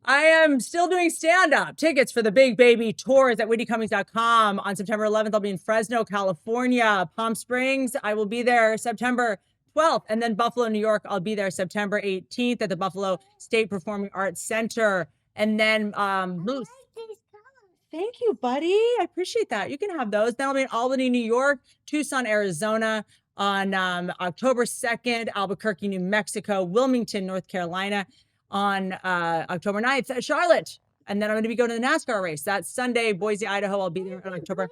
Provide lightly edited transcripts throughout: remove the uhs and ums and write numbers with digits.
I am still doing stand-up. Tickets for the Big Baby Tours at WhitneyCummings.com. On September 11th, I'll be in Fresno, California. Palm Springs, I will be there September 12th. And then Buffalo, New York, I'll be there September 18th at the Buffalo State Performing Arts Center. And then Moose. Thank you, buddy. I appreciate that. You can have those. Then I'll be in Albany, New York, Tucson, Arizona on October 2nd, Albuquerque, New Mexico, Wilmington, North Carolina on October 9th, Charlotte. And then I'm going to be going to the NASCAR race. That's Sunday, Boise, Idaho. I'll be there in October.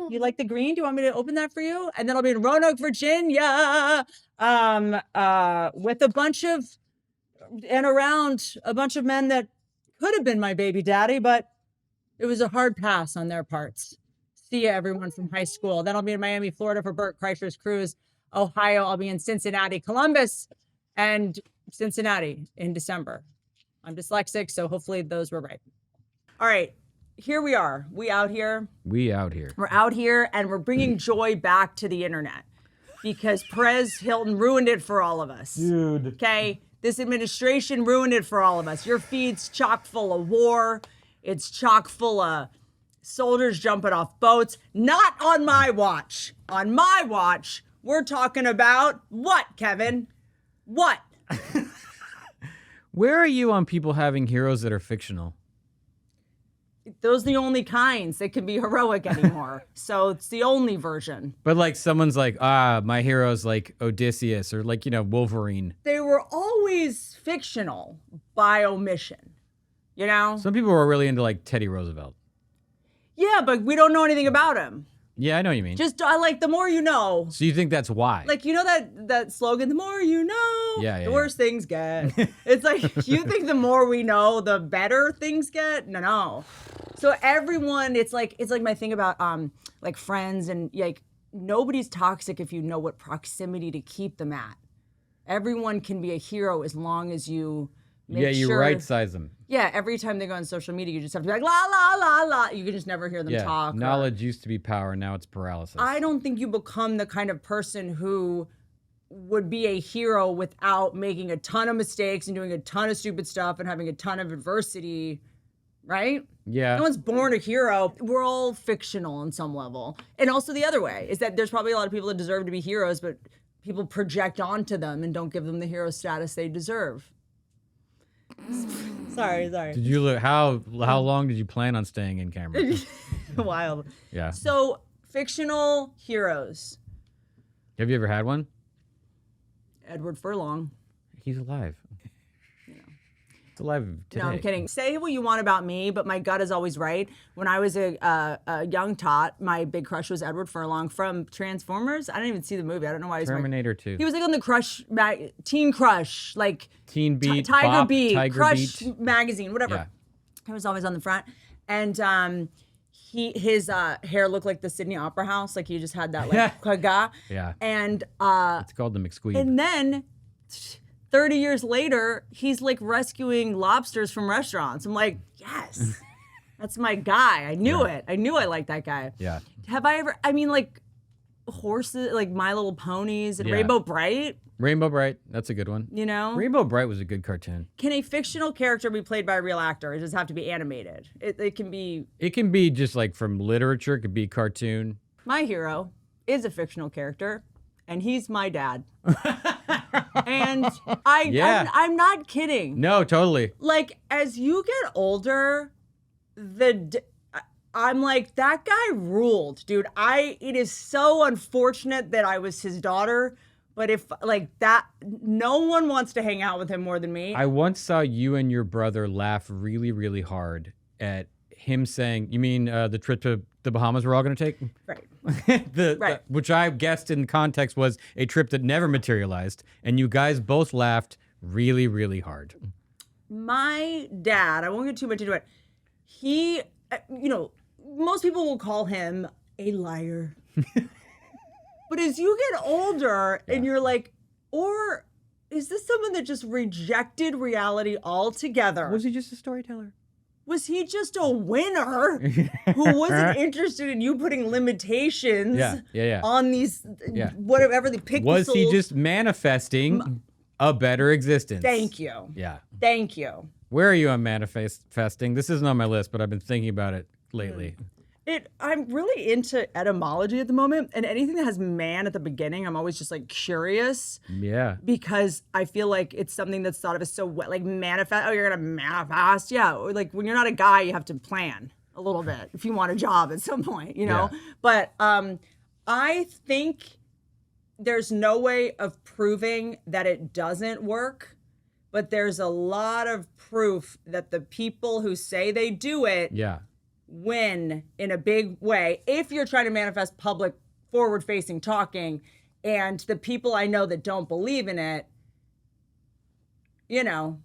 You like the green? Do you want me to open that for you? And then I'll be in Roanoke, Virginia with a bunch of men that could have been my baby daddy, but it was a hard pass on their parts. See ya, everyone from high school. Then I'll be in Miami, Florida for Burt Kreischer's cruise. Ohio, I'll be in Cincinnati, Columbus, and Cincinnati in December. I'm dyslexic, so hopefully those were right. All right, here we are. We out here. We're out here, and we're bringing joy back to the internet because Perez Hilton ruined it for all of us. Dude. Okay? This administration ruined it for all of us. Your feed's chock full of war. It's chock full of soldiers jumping off boats. Not on my watch. On my watch, we're talking about what, Kevin? What? Where are you on people having heroes that are fictional? Those are the only kinds that can be heroic anymore. So it's the only version. But like someone's like, my hero's like Odysseus or like, Wolverine. They were always fictional by omission. You know? Some people were really into like Teddy Roosevelt. Yeah, but we don't know anything about him. Yeah, I know what you mean. Just I like the more you know. So you think that's why? Like, you know that slogan, the more you know, the worse things get. It's like, you think the more we know, the better things get? No. So everyone, it's like my thing about like friends and like nobody's toxic if you know what proximity to keep them at. Everyone can be a hero as long as you make you sure, right size them. Yeah, every time they go on social media, you just have to be like, la, la, la, la. You can just never hear them talk. Knowledge used to be power, now it's paralysis. I don't think you become the kind of person who would be a hero without making a ton of mistakes and doing a ton of stupid stuff and having a ton of adversity, right? Yeah. No one's born a hero. We're all fictional on some level. And also the other way is that there's probably a lot of people that deserve to be heroes, but people project onto them and don't give them the hero status they deserve. Sorry. Did you look? How long did you plan on staying in camera? Wild. Yeah. So fictional heroes. Have you ever had one? Edward Furlong. He's alive. He's alive today. No, I'm kidding. Say what you want about me, but my gut is always right. When I was a young tot, my big crush was Edward Furlong from Transformers. I didn't even see the movie. I don't know why he's Terminator 2. He was like on the Crush Teen Crush, like Teen Beat, Tiger Beat, Crush Beat. magazine, whatever. Yeah. He was always on the front, and his hair looked like the Sydney Opera House, like he just had that like kaga. Yeah. And it's called the McSqueeb. And then 30 years later, he's like rescuing lobsters from restaurants. I'm like, yes, that's my guy. I knew it. I knew I liked that guy. Yeah. Have I ever, like horses, like My Little Ponies and Rainbow Bright. Rainbow Bright, that's a good one. Rainbow Bright was a good cartoon. Can a fictional character be played by a real actor? It doesn't have to be animated. It can be. It can be just like from literature. It could be cartoon. My hero is a fictional character, and he's my dad. And I'm not kidding. No, totally. Like, as you get older, I'm like, that guy ruled, dude. It is so unfortunate that I was his daughter, but if like that, no one wants to hang out with him more than me. I once saw you and your brother laugh really, really hard at him saying, you mean the trip to the Bahamas we're all going to take? Right. Which I guessed in context was a trip that never materialized. And you guys both laughed really, really hard. My dad, I won't get too much into it. He, most people will call him a liar. But as you get older and you're like, or is this someone that just rejected reality altogether? Was he just a storyteller? Was he just a winner who wasn't interested in you putting limitations on these, whatever the pixels? Was he just manifesting a better existence? Thank you. Yeah. Thank you. Where are you on manifesting? This isn't on my list, but I've been thinking about it lately. I'm really into etymology at the moment, and anything that has man at the beginning, I'm always just like curious. Yeah. Because I feel like it's something that's thought of as so like manifest. Oh, you're gonna manifest, yeah. Or like when you're not a guy, you have to plan a little bit if you want a job at some point, you know. Yeah. But I think there's no way of proving that it doesn't work, but there's a lot of proof that the people who say they do it win in a big way if you're trying to manifest public forward-facing talking. And the people I know that don't believe in it, you know,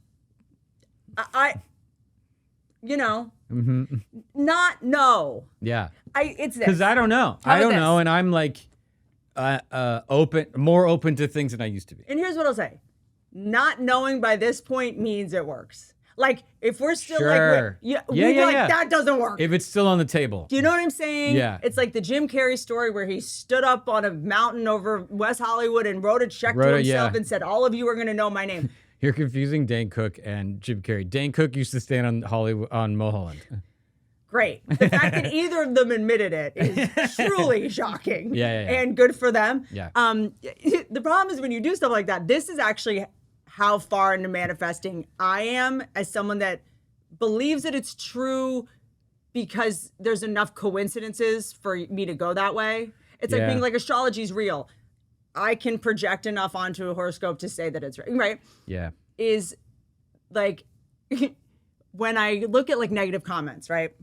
not know. Yeah. It's this. Because I don't know. How I don't about know, this? and I'm like more open to things than I used to be. And here's what I'll say: not knowing by this point means it works. Like if we're still Sure. like, that doesn't work. If it's still on the table. Do you know what I'm saying? Yeah. It's like the Jim Carrey story where he stood up on a mountain over West Hollywood and wrote a check to himself and said, "All of you are going to know my name." You're confusing Dane Cook and Jim Carrey. Dane Cook used to stand on Hollywood on Mulholland. Great. The fact that either of them admitted it is truly shocking. Yeah. And good for them. Yeah. The problem is when you do stuff like that, this is actually how far into manifesting I am as someone that believes that it's true because there's enough coincidences for me to go that way. It's like being like astrology's real. I can project enough onto a horoscope to say that it's right. Yeah. Is like when I look at like negative comments, right,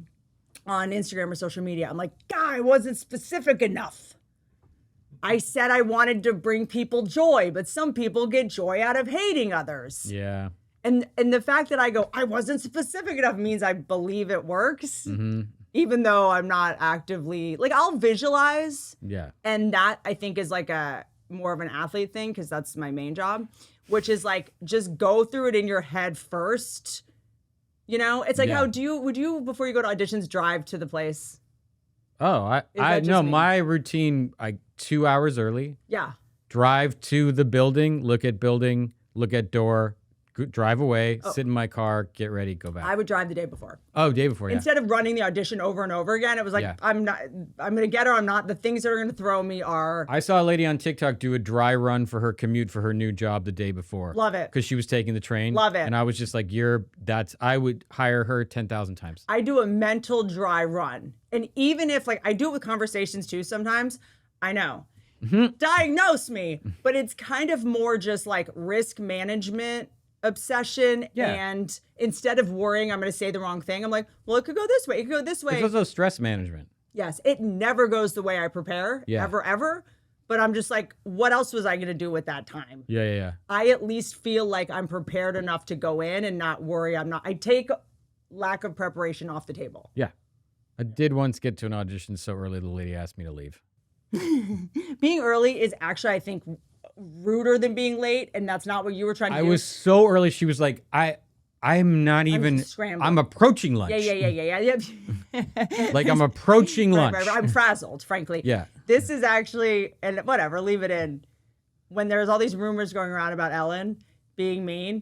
on Instagram or social media, I'm like, God, I wasn't specific enough. I said I wanted to bring people joy, but some people get joy out of hating others. Yeah. And the fact that I go, I wasn't specific enough means I believe it works, even though I'm not actively, like I'll visualize. Yeah. And that I think is like a more of an athlete thing because that's my main job, which is like just go through it in your head first. You know, it's like would you before you go to auditions drive to the place? Oh, I know my routine. 2 hours early. Yeah. Drive to the building, look at door, drive away, sit in my car, get ready, go back. I would drive the day before. Oh, day before, yeah. Instead of running the audition over and over again, it was like, I'm going to get her, I'm not. The things that are going to throw me are. I saw a lady on TikTok do a dry run for her commute for her new job the day before. Love it. Because she was taking the train. Love it. And I was just like, I would hire her 10,000 times. I do a mental dry run. And even if like, I do it with conversations too sometimes, I know. Diagnose me. But it's kind of more just like risk management obsession. And instead of worrying I'm going to say the wrong thing, I'm like, well, it could go this way. It could go this way. It's also stress management. Yes. It never goes the way I prepare. Ever. But I'm just like, what else was I going to do with that time? Yeah. I at least feel like I'm prepared enough to go in and not worry. I take lack of preparation off the table. Yeah. I did once get to an audition so early the lady asked me to leave. Being early is actually, I think, ruder than being late, and that's not what you were trying to do. I was so early. She was like, I'm not even. I'm approaching lunch. Yeah. Like I'm approaching lunch. Right. I'm frazzled, frankly. Yeah. This is actually, and whatever, leave it in. When there's all these rumors going around about Ellen being mean,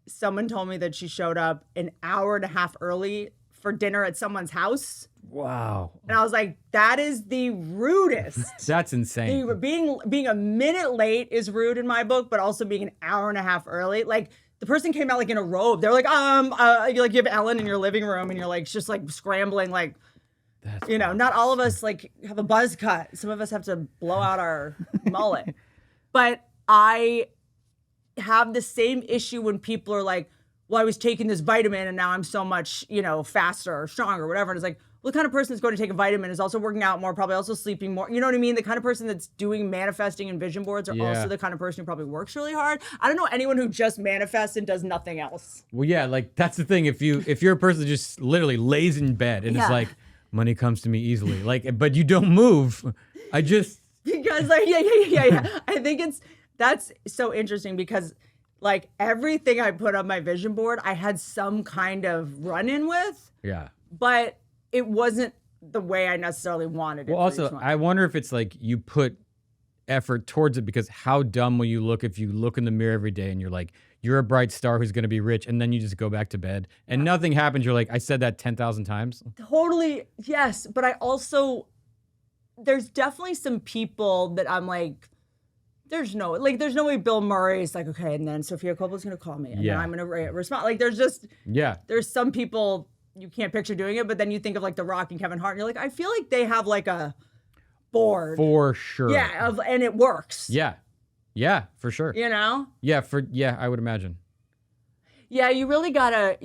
someone told me that she showed up an hour and a half early for dinner at someone's house. Wow. And I was like, that is the rudest. That's insane. Being a minute late is rude in my book, but also being an hour and a half early. Like the person came out like in a robe. They're like, you have Ellen in your living room and you're like, just like scrambling, like, that's not all of us like have a buzz cut. Some of us have to blow out our mullet. But I have the same issue when people are like, well, I was taking this vitamin and now I'm so much, faster or stronger or whatever. And it's like, well, the kind of person that's going to take a vitamin is also working out more, probably also sleeping more. You know what I mean? The kind of person that's doing manifesting and vision boards are also the kind of person who probably works really hard. I don't know anyone who just manifests and does nothing else. Well, yeah, like that's the thing. If you're a person that just literally lays in bed and is like, money comes to me easily, like, but you don't move. Because like, yeah. I think that's so interesting because like everything I put on my vision board, I had some kind of run-in with. Yeah. But it wasn't the way I necessarily wanted it. Well, also, I wonder if it's like you put effort towards it because how dumb will you look if you look in the mirror every day and you're like, you're a bright star who's going to be rich, and then you just go back to bed and nothing happens. You're like, I said that 10,000 times. Totally, yes. But I also, there's definitely some people that I'm like, there's no way Bill Murray's like, okay, and then Sofia Coppola's gonna call me, and then I'm gonna respond. Like, there's some people you can't picture doing it, but then you think of like The Rock and Kevin Hart, and you're like, I feel like they have like a board. For sure. Yeah, and it works. Yeah. Yeah, for sure. You know? Yeah, I would imagine. Yeah, you really gotta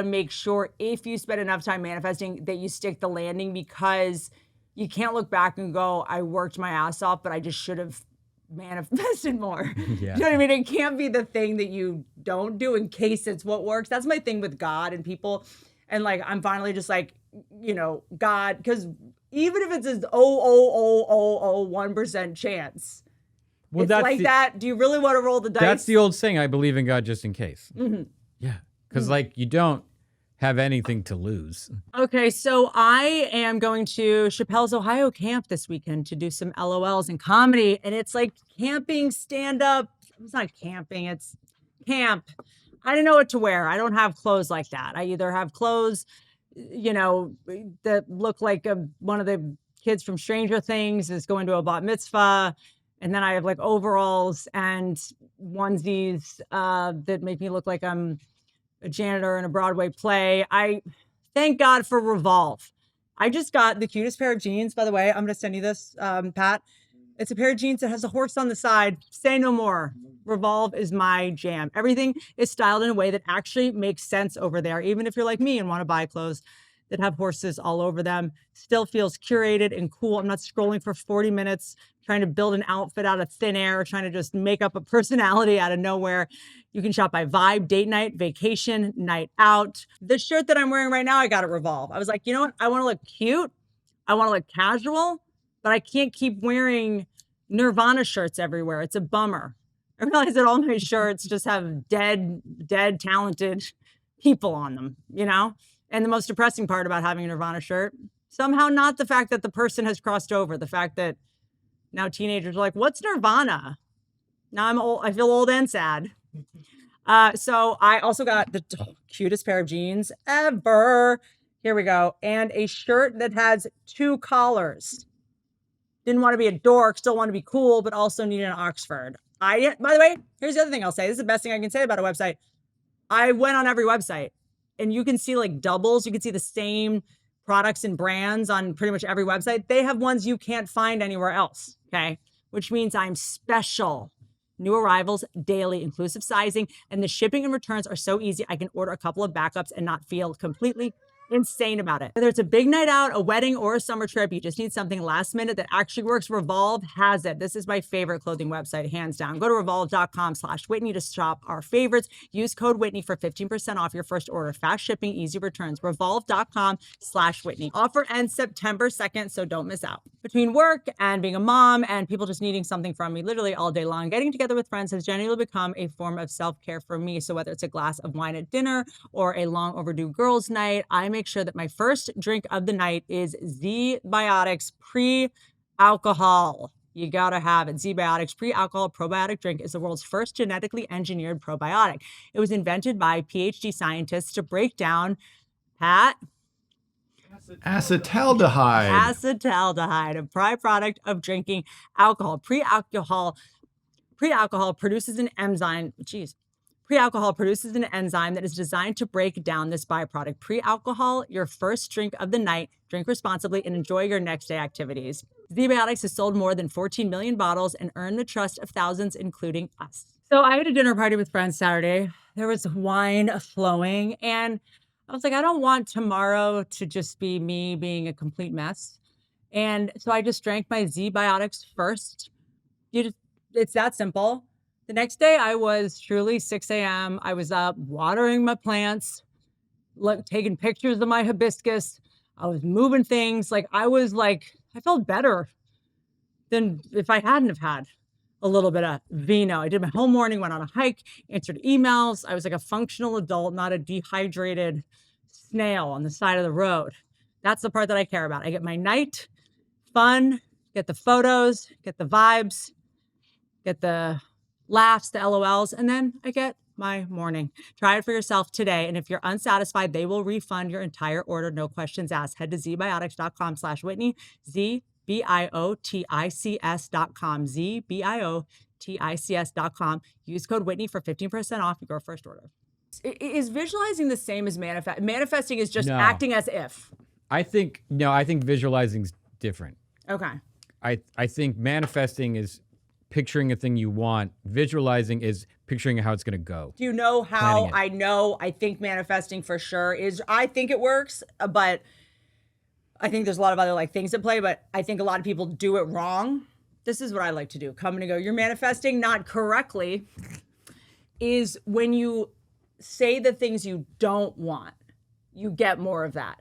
make sure if you spend enough time manifesting that you stick the landing, because you can't look back and go, I worked my ass off, but I just should have manifested more. Yeah. You know what I mean? It can't be the thing that you don't do in case it's what works. That's my thing with God and people. And like, I'm finally just like, you know, God, because even if it's a 0.00001% chance, well, it's like that. Do you really want to roll the dice? That's the old saying, I believe in God just in case. Mm-hmm. Yeah. Because like, you don't have anything to lose. Okay, so I am going to Chappelle's Ohio camp this weekend to do some LOLs and comedy, and it's like camping stand-up. It's not camping, it's camp. I don't know what to wear. I don't have clothes like that. I either have clothes, you know, that look like one of the kids from Stranger Things is going to a bat mitzvah, and then I have like overalls and onesies that make me look like I'm a janitor in a Broadway play. I thank God for Revolve. I just got the cutest pair of jeans, by the way. I'm going to send you this, Pat. It's a pair of jeans that has a horse on the side. Say no more. Revolve is my jam. Everything is styled in a way that actually makes sense over there. Even if you're like me and want to buy clothes that have horses all over them, still feels curated and cool. I'm not scrolling for 40 minutes trying to build an outfit out of thin air, trying to just make up a personality out of nowhere. You can shop by vibe, date night, vacation, night out. The shirt that I'm wearing right now, I got at Revolve. I was like, you know what? I want to look cute. I want to look casual, but I can't keep wearing Nirvana shirts everywhere. It's a bummer. I realize that all my shirts just have dead, talented people on them, you know? And the most depressing part about having a Nirvana shirt, somehow not the fact that the person has crossed over, the fact that now teenagers are like, what's Nirvana? Now I'm old. I feel old and sad. So I also got the cutest pair of jeans ever. Here we go. And a shirt that has 2 collars. Didn't want to be a dork, still want to be cool, but also needed an Oxford. By the way, here's the other thing I'll say. This is the best thing I can say about a website. I went on every website and you can see like doubles. You can see the same products and brands on pretty much every website. They have ones you can't find anywhere else. Okay. Which means I'm special. New arrivals daily, inclusive sizing, and the shipping and returns are so easy. I can order a couple of backups and not feel completely insane about it. Whether it's a big night out, a wedding, or a summer trip, you just need something last minute that actually works. Revolve has it. This is my favorite clothing website, hands down. Go to revolve.com/Whitney to shop our favorites. Use code Whitney for 15% off your first order. Fast shipping, easy returns. Revolve.com/Whitney. Offer ends September 2nd, so don't miss out. Between work and being a mom and people just needing something from me literally all day long, getting together with friends has genuinely become a form of self-care for me. So whether it's a glass of wine at dinner or a long overdue girls' night, I make sure that my first drink of the night is ZBiotics pre-alcohol. You gotta have it. ZBiotics pre-alcohol probiotic drink is the world's first genetically engineered probiotic. It was invented by PhD scientists to break down, Pat? Acetaldehyde. Acetaldehyde, a byproduct of drinking alcohol. Pre-alcohol produces an enzyme. Pre-alcohol produces an enzyme that is designed to break down this byproduct. Pre-alcohol, your first drink of the night. Drink responsibly and enjoy your next day activities. ZBiotics has sold more than 14 million bottles and earned the trust of thousands, including us. So I had a dinner party with friends Saturday. There was wine flowing, and I was like, I don't want tomorrow to just be me being a complete mess. And so I just drank my ZBiotics first. It's that simple. The next day I was truly 6 a.m. I was up watering my plants, taking pictures of my hibiscus. I was moving things. I felt better than if I hadn't have had a little bit of vino. I did my whole morning, went on a hike, answered emails. I was like a functional adult, not a dehydrated snail on the side of the road. That's the part that I care about. I get my night, fun, get the photos, get the vibes, get the laughs, the LOLs, and then I get my morning. Try it for yourself today. And if you're unsatisfied, they will refund your entire order. No questions asked. Head to ZBiotics.com/Whitney, ZBiotics.com, ZBiotics.com. Use code Whitney for 15% off your first order. Is visualizing the same as manifest? Manifesting is just No. acting as if. I think visualizing's different. Okay. I think manifesting is picturing a thing you want. Visualizing is picturing how it's going to go. Do you know how Planning it. I think manifesting for sure is, I think it works, but I think there's a lot of other like things at play, but I think a lot of people do it wrong. This is what I like to do. Come and go, you're manifesting not correctly, is when you say the things you don't want, you get more of that.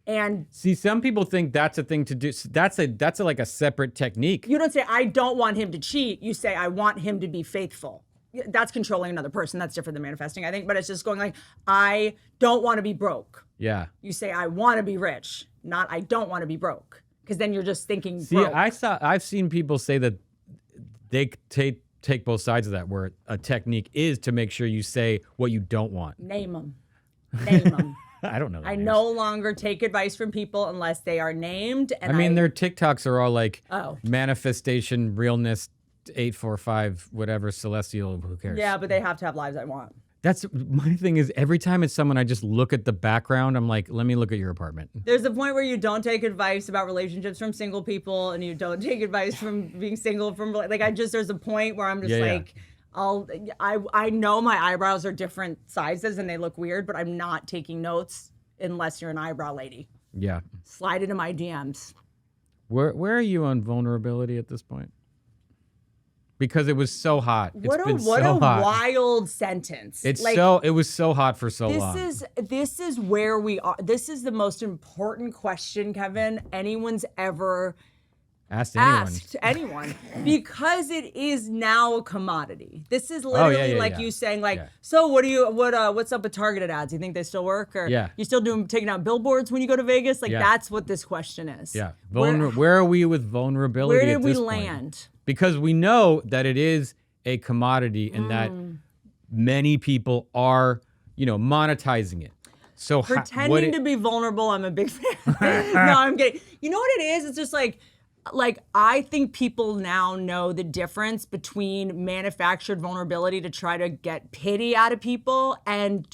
And See, some people think that's a thing to do. That's like a separate technique. you don't say, I don't want him to cheat. You say, I want him to be faithful. That's controlling another person. That's different than manifesting, I think. But it's just going like, I don't want to be broke. Yeah. You say, I want to be rich, not I don't want to be broke. Because then you're just thinking See, broke. I've seen people say that they take both sides of that, where a technique is to make sure you say what you don't want. Name them. Name them. I don't know. I no longer take advice from people unless they are named. And I mean, their TikToks are all like Oh. manifestation, realness, 845, whatever, celestial. Who cares? Yeah, but they have to have lives I want. That's my thing. Is every time it's someone, I just look at the background. I'm like, let me look at your apartment. There's a point where you don't take advice about relationships from single people, and you don't take advice from being single from like there's a point where I'm just like, I know my eyebrows are different sizes and they look weird, but I'm not taking notes unless you're an eyebrow lady. Yeah. Slide into my DMs. Where are you on vulnerability at this point? Because it was so hot. What It's been a so hot. wild sentence. It's like, it was so hot for so long. This is where we are. This is the most important question, Kevin, anyone's ever Asked anyone, because it is now a commodity. This is literally you saying like, so what's up with targeted ads? You think they still work, or you still taking out billboards when you go to Vegas? Like that's what this question is. Yeah. Where are we with vulnerability? Where did at we this land? Point? Because we know that it is a commodity and that many people are, monetizing it. So pretending to be vulnerable, I'm a big fan. No, I'm kidding. You know what it is? It's just like I think people now know the difference between manufactured vulnerability to try to get pity out of people and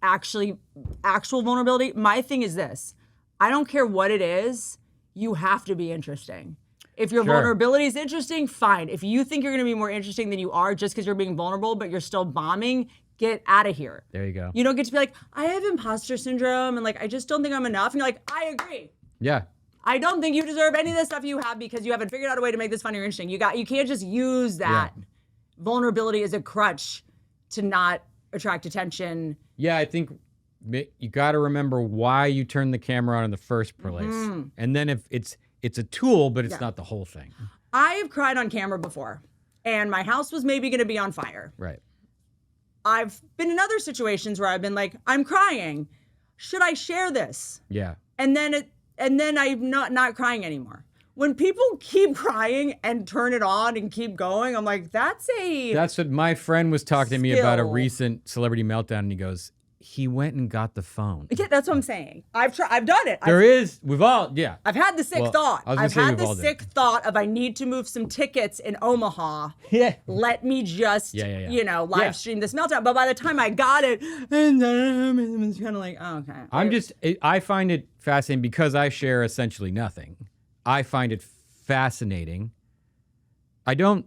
actual vulnerability. My thing is this: I don't care what it is, you have to be interesting. If your vulnerability is interesting, fine. If you think you're going to be more interesting than you are just because you're being vulnerable, but you're still bombing, get out of here. There you go. You don't get to be like, I have imposter syndrome and like I just don't think I'm enough. And you're like, I agree. Yeah. I don't think you deserve any of the stuff you have because you haven't figured out a way to make this funny or interesting. You can't just use that vulnerability as a crutch to not attract attention. Yeah, I think you got to remember why you turned the camera on in the first place. And then if it's a tool, but it's not the whole thing. I have cried on camera before, and my house was maybe going to be on fire. Right. I've been in other situations where I've been like, I'm crying. Should I share this? Yeah. And then I'm not crying anymore. When people keep crying and turn it on and keep going, I'm like, that's what my friend was talking to me about a skill. recent celebrity meltdown, and he goes, he went and got the phone. Yeah, that's what I'm saying. I've done it. We've all, I've had the sick thought. I've had the sick thought. thought of I need to move some tickets in Omaha. Yeah. Let me just, live stream this meltdown. But by the time I got it, it's kind of like, oh, okay. I find it fascinating because I share essentially nothing. I find it fascinating. I don't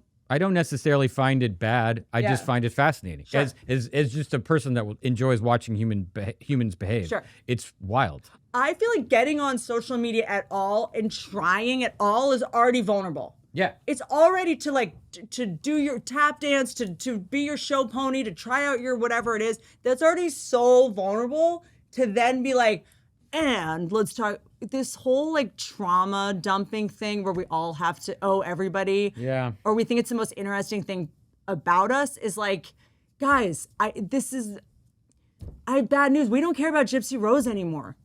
necessarily find it bad. I just find it fascinating. Sure. As just a person that enjoys watching humans behave. Sure. It's wild. I feel like getting on social media at all and trying at all is already vulnerable. Yeah. It's already to do your tap dance, to be your show pony, to try out your whatever it is. That's already so vulnerable to then be like, and let's talk this whole like trauma dumping thing where we all have to owe everybody. Yeah. Or we think it's the most interesting thing about us is like, guys, I have bad news. We don't care about Gypsy Rose anymore.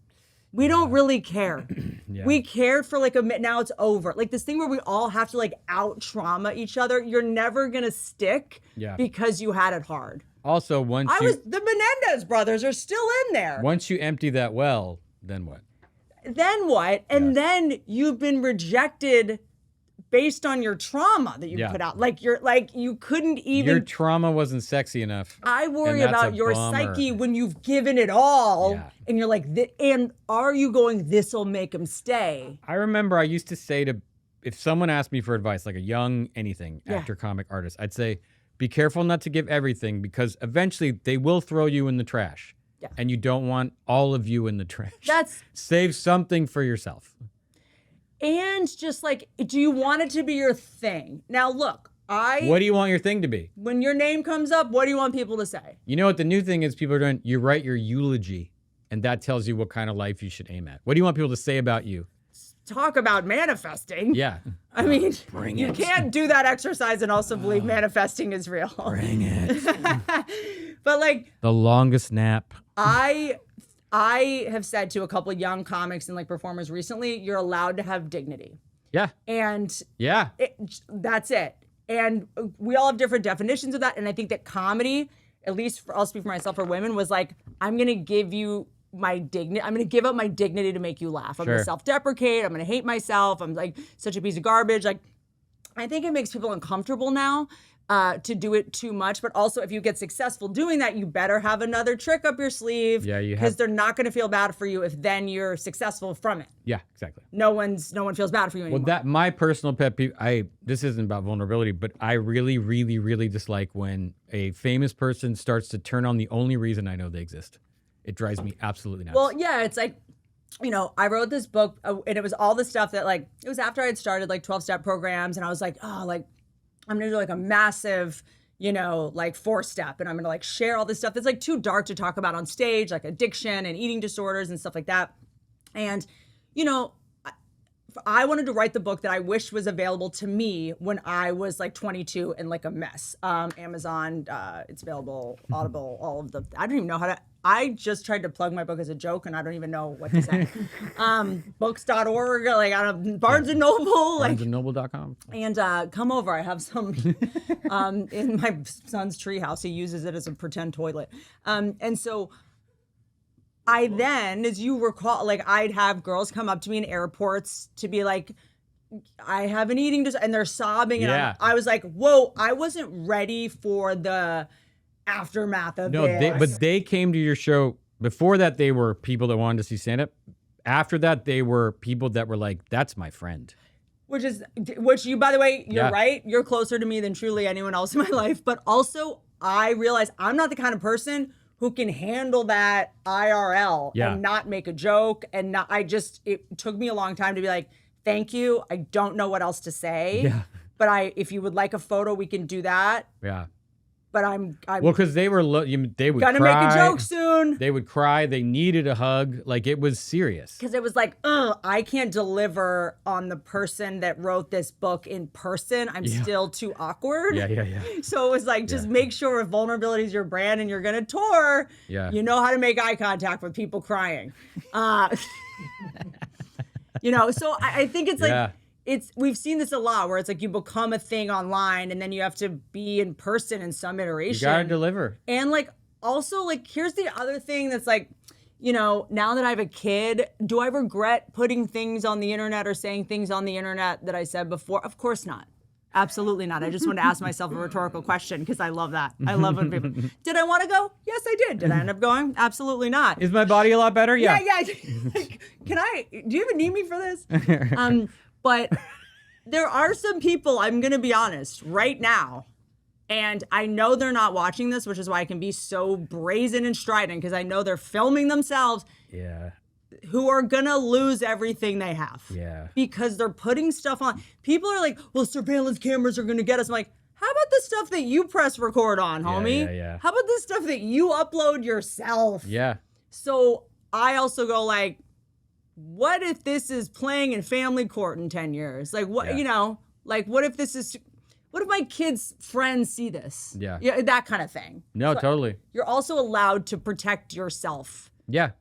We don't really care. Yeah. We cared for like a minute. Now it's over. Like this thing where we all have to like out trauma each other. You're never going to stick because you had it hard. Also, the Menendez brothers are still in there. Once you empty that well, then what? Then what? And then you've been rejected based on your trauma that you put out. Like you couldn't even. Your trauma wasn't sexy enough. I worry about your psyche when you've given it all and you're like, and are you going, this'll make him stay? I remember I used to say if someone asked me for advice, like a young actor, comic artist, I'd say, be careful not to give everything because eventually they will throw you in the trash. Yeah. And you don't want all of you in the trash. Save something for yourself. And just like, do you want it to be your thing? Now, look, what do you want your thing to be? When your name comes up, what do you want people to say? You know what the new thing is people are doing? You write your eulogy, and that tells you what kind of life you should aim at. What do you want people to say about you? Talk about manifesting. Yeah. I mean, you can't do that exercise and also believe manifesting is real. Bring it. But like the longest nap. I have said to a couple of young comics and like performers recently, you're allowed to have dignity. Yeah. And that's it. And we all have different definitions of that. And I think that comedy, at least I'll speak for myself, for women, was like, I'm going to give you my dignity. I'm going to give up my dignity to make you laugh. I'm going to self-deprecate. I'm going to hate myself. I'm like such a piece of garbage. Like, I think it makes people uncomfortable now to do it too much. But also, if you get successful doing that, you better have another trick up your sleeve. Yeah, because they're not going to feel bad for you if then you're successful from it. Yeah, exactly. No one feels bad for you anymore. Well, my personal pet peeve. This isn't about vulnerability, but I really, really, really dislike when a famous person starts to turn on the only reason I know they exist. It drives me absolutely nuts. Well, yeah, it's like, I wrote this book and it was all the stuff that like, it was after I had started like 12-step programs and I was like, oh, like I'm gonna do like a massive, like 4-step and I'm gonna like share all this stuff that's like too dark to talk about on stage, like addiction and eating disorders and stuff like that. And, I wanted to write the book that I wish was available to me when I was like 22 and like a mess. Amazon, it's available, Audible, all of I don't even know how to, I just tried to plug my book as a joke and I don't even know what to say. Books.org, like I don't know, Barnes and Noble. BarnesandNoble.com. And come over, I have some in my son's treehouse. He uses it as a pretend toilet. And so I then, as you recall, like I'd have girls come up to me in airports to be like, I have an eating disorder, and they're sobbing. And I was like, whoa, I wasn't ready for the aftermath of this. But they came to your show. Before that, they were people that wanted to see stand-up. After that, they were people that were like, that's my friend. Which you, by the way, you're right. You're closer to me than truly anyone else in my life. But also, I realize I'm not the kind of person who can handle that IRL and not make a joke and not, it took me a long time to be like, thank you. I don't know what else to say. Yeah. But if you would like a photo, we can do that. Yeah. But I'm well, because they would gonna cry. Make a joke soon. They would cry. They needed a hug. Like it was serious. Because it was like, I can't deliver on the person that wrote this book in person. I'm still too awkward. Yeah. So it was like, just make sure if vulnerability is your brand and you're gonna tour, you know how to make eye contact with people crying. So I think it's like. We've seen this a lot where it's like you become a thing online and then you have to be in person in some iteration. You gotta deliver. And like, also like, here's the other thing that's like, now that I have a kid, do I regret putting things on the internet or saying things on the internet that I said before? Of course not. Absolutely not. I just want to ask myself a rhetorical question because I love that. I love when people, did I want to go? Yes, I did. Did I end up going? Absolutely not. Is my body a lot better? Yeah. Do you even need me for this? But there are some people, I'm going to be honest, right now, and I know they're not watching this, which is why I can be so brazen and strident, because I know they're filming themselves, who are going to lose everything they have. Yeah. Because they're putting stuff on. People are like, well, surveillance cameras are going to get us. I'm like, how about the stuff that you press record on, homie? Yeah. How about the stuff that you upload yourself? Yeah. So I also go like, what if this is playing in family court in 10 years? Like, what, what if my kids' friends see this? Yeah, that kind of thing. No, so totally. You're also allowed to protect yourself. Yeah.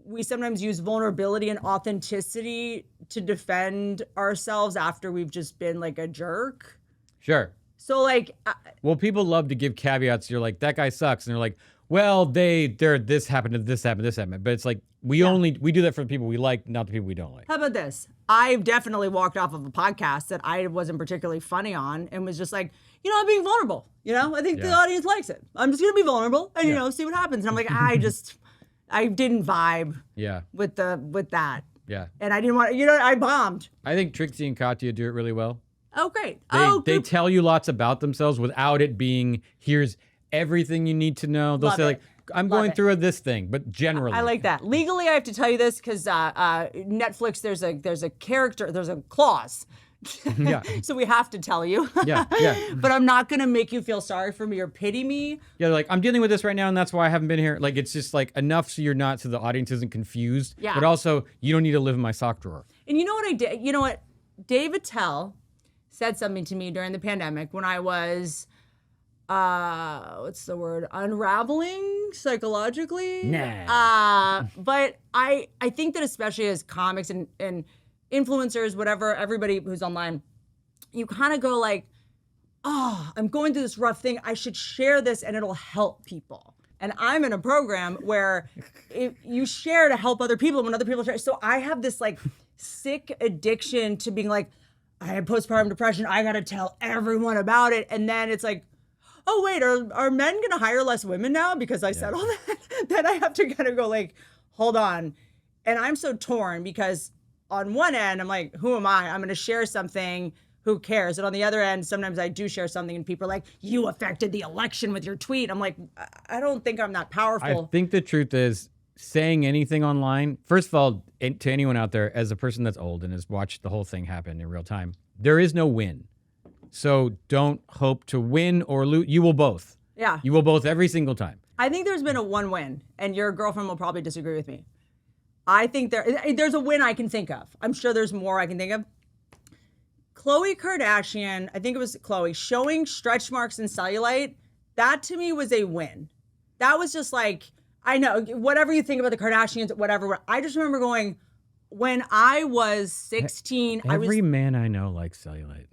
we sometimes use vulnerability and authenticity to defend ourselves after we've just been like a jerk. Sure. So like, well, people love to give caveats. You're like, that guy sucks. And they're like, well, they're this happened, this happened. But it's like, we do that for the people we like, not the people we don't like. How about this? I've definitely walked off of a podcast that I wasn't particularly funny on and was just like, I'm being vulnerable. I think the audience likes it. I'm just going to be vulnerable and, see what happens. And I'm like, I didn't vibe with that. Yeah. And I didn't want, I bombed. I think Trixie and Katya do it really well. Oh, great. They tell you lots about themselves without it being, here's everything you need to know. They'll say like, I'm going through this thing, but generally. I like that. Legally, I have to tell you this because Netflix, there's a clause. Yeah. So we have to tell you. Yeah. But I'm not going to make you feel sorry for me or pity me. Yeah, they're like, I'm dealing with this right now, and that's why I haven't been here. Like, it's just like enough so the audience isn't confused. Yeah. But also, you don't need to live in my sock drawer. And you know what I did? You know what? Dave Attell said something to me during the pandemic when I was, what's the word? Unraveling psychologically. Nah. But I think that especially as comics and influencers, whatever, everybody who's online, you kind of go like, oh, I'm going through this rough thing. I should share this and it'll help people. And I'm in a program where you share to help other people when other people share. So I have this like sick addiction to being like, I have postpartum depression. I got to tell everyone about it. And then it's like, oh, wait, are men going to hire less women now? Because I said all that. Then I have to kind of go like, hold on. And I'm so torn because on one end, I'm like, who am I? I'm going to share something. Who cares? And on the other end, sometimes I do share something and people are like, you affected the election with your tweet. I'm like, I don't think I'm that powerful. I think the truth is saying anything online, first of all, to anyone out there, as a person that's old and has watched the whole thing happen in real time, there is no win. So don't hope to win or lose. You will both. Yeah. You will both every single time. I think there's been a one win, and your girlfriend will probably disagree with me. I think there's a win I can think of. I'm sure there's more I can think of. Khloe Kardashian, I think it was Khloe, showing stretch marks and cellulite, that to me was a win. That was just like, I know, whatever you think about the Kardashians, whatever. I just remember going, when I was 16, Every man I know likes cellulite.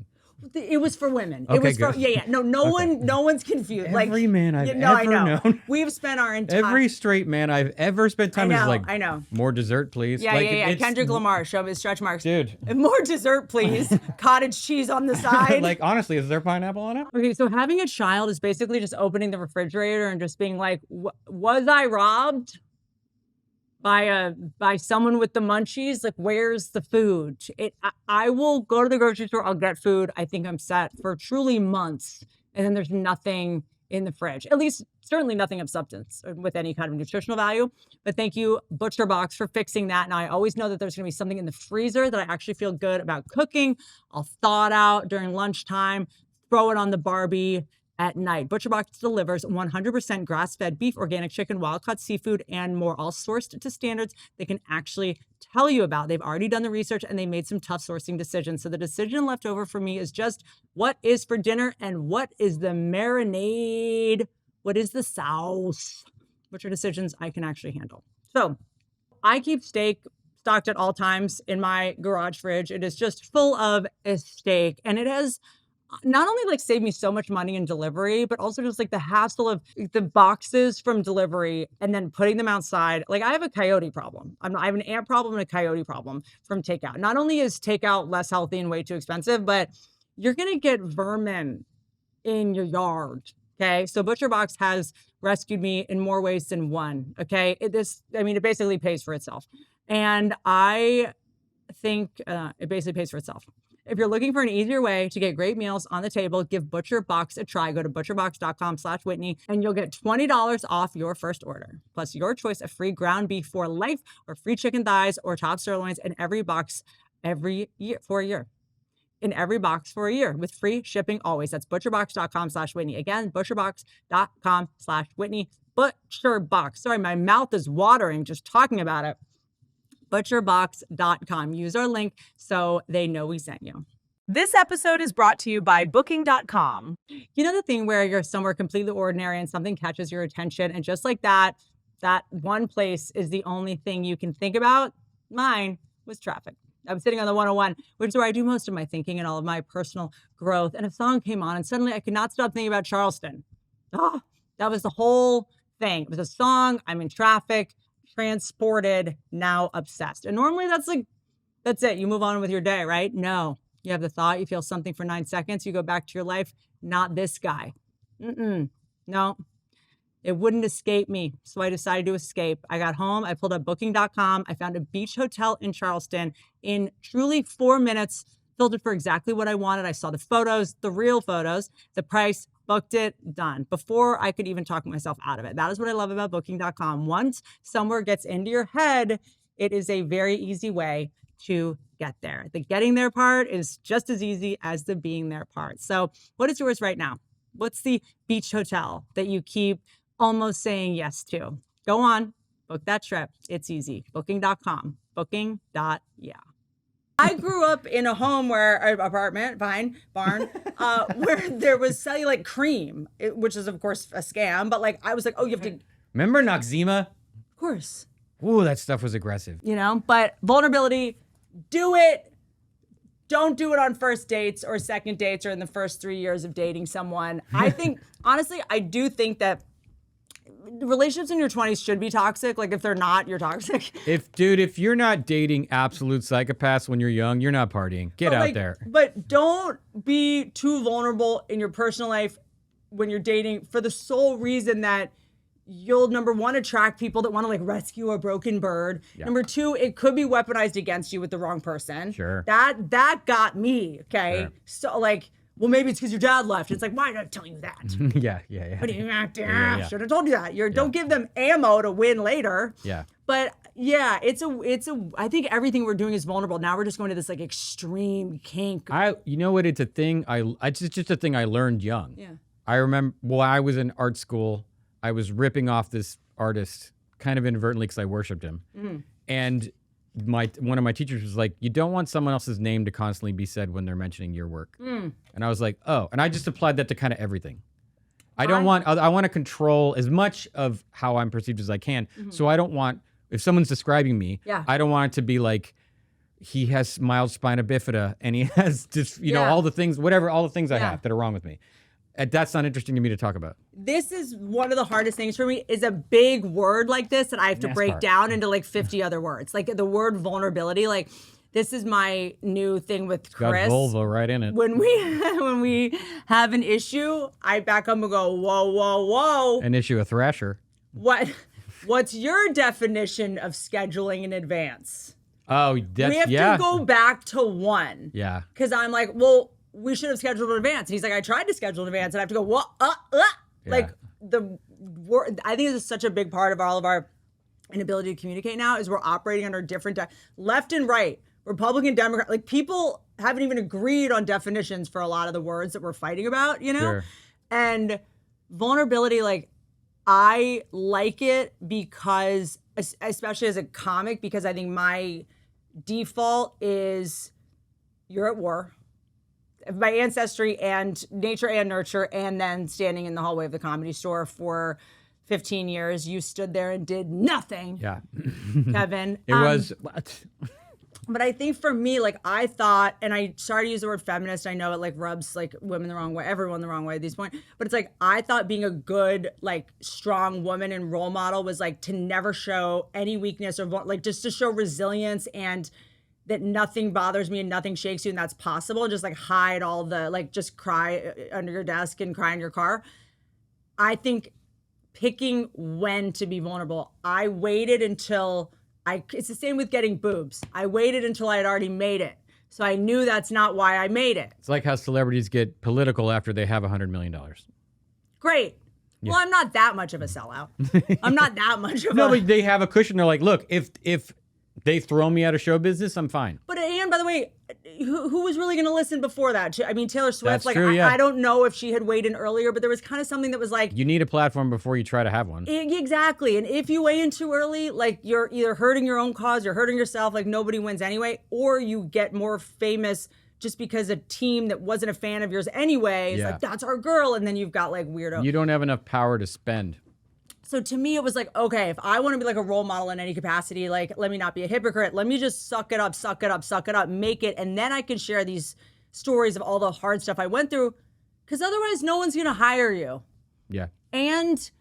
It was for women. Okay, it was good. for no one's confused. Every man I've ever known. We've spent our entire every straight man I've ever spent time with is like, I know. More dessert, please. Yeah. Kendrick Lamar, show me his stretch marks. Dude. More dessert, please. Cottage cheese on the side. Like, honestly, is there pineapple on it? Okay, so having a child is basically just opening the refrigerator and just being like, was I robbed by someone with the munchies? Like, where's the food? I will go to the grocery store, I'll get food. I think I'm set for truly months. And then there's nothing in the fridge, at least certainly nothing of substance with any kind of nutritional value. But thank you, ButcherBox, for fixing that. And I always know that there's going to be something in the freezer that I actually feel good about cooking. I'll thaw it out during lunchtime, throw it on the Barbie at night. ButcherBox delivers 100% grass-fed beef, organic chicken, wild-caught seafood, and more, all sourced to standards they can actually tell you about. They've already done the research and they made some tough sourcing decisions. So the decision left over for me is just what is for dinner and what is the marinade? What is the sauce? Which are decisions I can actually handle. So I keep steak stocked at all times in my garage fridge. It is just full of steak, and it has not only like saved me so much money in delivery, but also just like the hassle of the boxes from delivery and then putting them outside. Like, I have a coyote problem. I have an ant problem and a coyote problem from takeout. Not only is takeout less healthy and way too expensive, but you're going to get vermin in your yard. Okay. So ButcherBox has rescued me in more ways than one. Okay. It basically pays for itself. And I think it basically pays for itself. If you're looking for an easier way to get great meals on the table, give ButcherBox a try. Go to butcherbox.com/Whitney and you'll get $20 off your first order. Plus your choice of free ground beef for life or free chicken thighs or top sirloins in every box every year for a year. In every box for a year with free shipping always. That's butcherbox.com/Whitney. Again, butcherbox.com/Whitney. ButcherBox. Sorry, my mouth is watering just talking about it. butcherbox.com. Use our link so they know we sent you. This episode is brought to you by Booking.com. You know the thing where you're somewhere completely ordinary and something catches your attention and just like that, that one place is the only thing you can think about. Mine was traffic. I was sitting on the 101, which is where I do most of my thinking and all of my personal growth. And a song came on, and suddenly I could not stop thinking about Charleston. Oh, that was the whole thing. It was a song. I'm in traffic, transported, now obsessed. And normally that's it. You move on with your day, right? No, you have the thought, you feel something for 9 seconds, you go back to your life. Not this guy. No. It wouldn't escape me, so I decided to escape. I got home, I pulled up booking.com, I found a beach hotel in Charleston in truly 4 minutes, filtered for exactly what I wanted. I saw the photos, the real photos, the price, booked it, done, before I could even talk myself out of it. That is what I love about booking.com. Once somewhere gets into your head, it is a very easy way to get there. The getting there part is just as easy as the being there part. So what is yours right now? What's the beach hotel that you keep almost saying yes to? Go on, book that trip. It's easy. Booking.com. Booking.yeah. I grew up in a home apartment, barn, where there was cellulite cream, which is of course a scam. But like, I was like, oh, you have to. Remember Noxzema? Of course. Ooh, that stuff was aggressive. But vulnerability, do it. Don't do it on first dates or second dates or in the first 3 years of dating someone. I think, honestly, I do think that relationships in your 20s should be toxic. Like, if they're not, you're toxic. If you're not dating absolute psychopaths when you're young, you're not partying. Get out there. But don't be too vulnerable in your personal life when you're dating, for the sole reason that you'll, number one, attract people that want to like rescue a broken bird. Yeah. Number two, it could be weaponized against you with the wrong person. Sure. That got me. Okay. Sure. So like, well, maybe it's because your dad left. It's like, why did I tell you that? Yeah. What do you should have told you that. Don't give them ammo to win later. Yeah. But yeah, I think everything we're doing is vulnerable. Now we're just going to this like extreme kink. You know what? It's a thing. It's just a thing I learned young. Yeah. I remember while I was in art school, I was ripping off this artist kind of inadvertently because I worshipped him. And one of my teachers was like, you don't want someone else's name to constantly be said when they're mentioning your work. And I was like, oh, and I just applied that to kind of everything. I want to control as much of how I'm perceived as I can. So I don't want, if someone's describing me, I don't want it to be like, he has mild spina bifida and he has just, all the things, all the things I have that are wrong with me. That's not interesting to me to talk about. This is one of the hardest things for me, is a big word like this that I have to break down into like 50 other words. Like the word vulnerability, like this is my new thing with Chris. Got vulva right in it. When we have an issue, I back up and go, whoa. An issue, a thrasher. What's your definition of scheduling in advance? Oh, we have to go back to one. Yeah. Because I'm like, well, we should have scheduled in advance. And he's like, I tried to schedule in advance, and I have to go, what? Like the word. I think this is such a big part of all of our inability to communicate now, is we're operating under different left and right, Republican, Democrat. Like, people haven't even agreed on definitions for a lot of the words that we're fighting about, Sure. And vulnerability, like, I like it because, especially as a comic, because I think my default is you're at war. My ancestry and nature and nurture, and then standing in the hallway of the Comedy Store for 15 years. You stood there and did nothing. Yeah. Kevin. It was what? But I think for me, like, I thought, and I started to use the word feminist. I know it like rubs like women the wrong way, everyone the wrong way at this point. But it's like, I thought being a good, like, strong woman and role model was like to never show any weakness, or like just to show resilience, and that nothing bothers me and nothing shakes you, and that's possible. Just like hide all the, like, just cry under your desk and cry in your car. I think picking when to be vulnerable. I waited until it's the same with getting boobs. I waited until I had already made it. So I knew that's not why I made it. It's like how celebrities get political after they have $100 million. Great. Yeah. Well, I'm not that much of a sellout. I'm not that much of No, but they have a cushion. They're like, look, if they throw me out of show business, I'm fine. But, and by the way, who was really going to listen before that? I mean, Taylor Swift, That's like, true, yeah. I don't know if she had weighed in earlier, but there was kind of something that was like, you need a platform before you try to have one. Exactly. And if you weigh in too early, like, you're either hurting your own cause, you're hurting yourself, like nobody wins anyway, or you get more famous just because a team that wasn't a fan of yours anyway is like, that's our girl. And then you've got like weirdo. You don't have enough power to spend. So to me, it was like, okay, if I want to be like a role model in any capacity, like, let me not be a hypocrite. Let me just suck it up, make it. And then I can share these stories of all the hard stuff I went through, because otherwise no one's going to hire you. Yeah. And